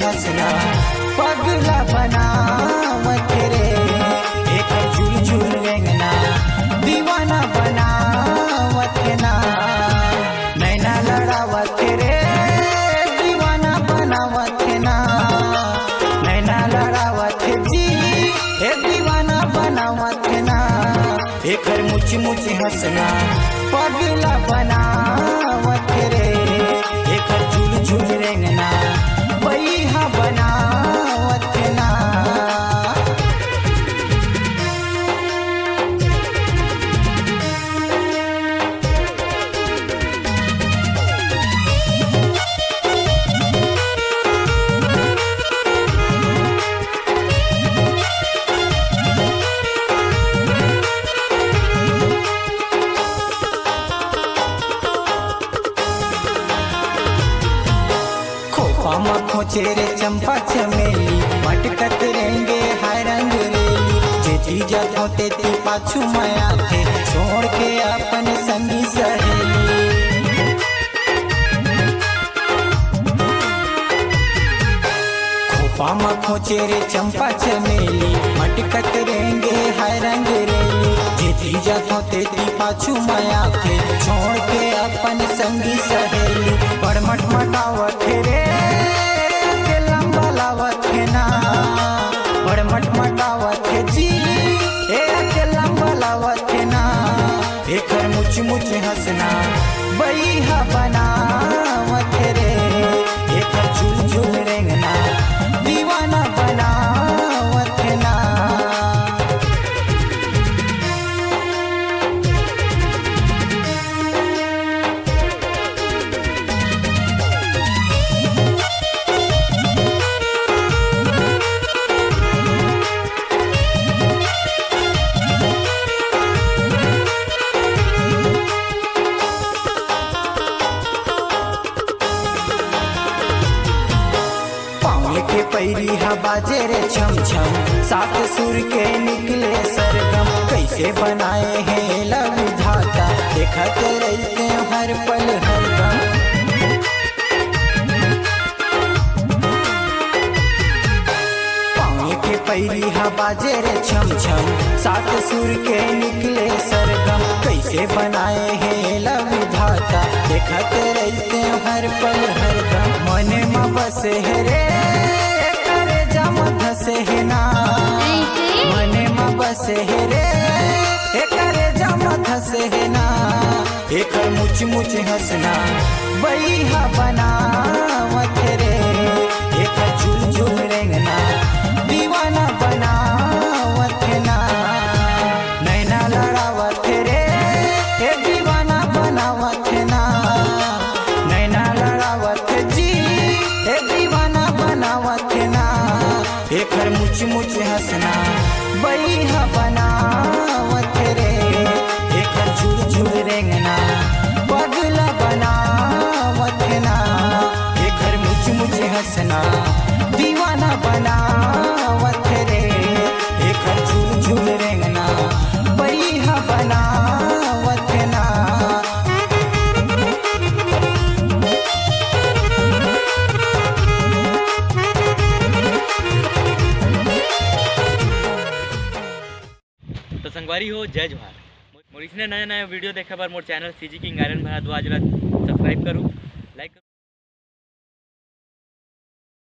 हंसना पगला बनावत रे, एक झूल झूल रेंगना दीवाना बनावत ना, नैना लड़ावत रे दीवाना बनावत ना, नैना लड़ावत जी ए दीवाना बनावत ना, एक मुच मुच हंसना पगला बनावत रे, एक झूल झूल रेंगना बैहा बनावत ना। खोचेरे चंपा चमेली मटकत रेंगे हाय रंग रेली, जे जीजा धोते ती पाछू माया थे छोड़ के अपन संगी सहेली। खोपा में खोचेरे चंपा चमेली मटकत रेंगे हाय रंग रेली, जे जीजा धोते ती पाछू माया थे छोड़ के अपन संगी सहेली। बड़ मटमटावत रे बड़ मटमटावत जी ए लंबा लावत ना, एक मुच मुच हंसना बैहा बनावत रे, एक झूल झूल रेंगना दीवाना बनावत ना। के पैरी हा बाजे रे छम छम, सात सुर के निकले सरगम, कैसे बनाए हैं लव विधाता देखते रहते हर पल हर दम। पाँव के पैरी हा बाजे रे छम छम, सात सुर के निकले सरगम, कैसे बनाए हैं लव विधाता देखते रहते हर पल हर दम। मन में बसे है रे धसे है ना, मने में बसे है रे करे जामा धसे है ना, एक मुच मुच हंसना बैहा बनावत रे, एक झूल झूल रेंगना दीवाना बनावत ना, नैना लड़ावत रे ए दीवाना बनावत ना, नैना लड़ावत जी ए दीवाना बनावत ना, एक मुच मुच हंसना बैहा बनावत रे, एक झूल झूल रेंगना पगला बनावत ना, एक मुच मुच हंसना दीवाना बनावत रे, एक झूल झूल रेंगना बैहा बनावत ना। तो संगवारी हो जय जोहार। मोर इसने नया नया वीडियो देखा बार मोर चैनल सीजी किंग आयरन भरा 2 आज सब्सक्राइब करूँ, लाइक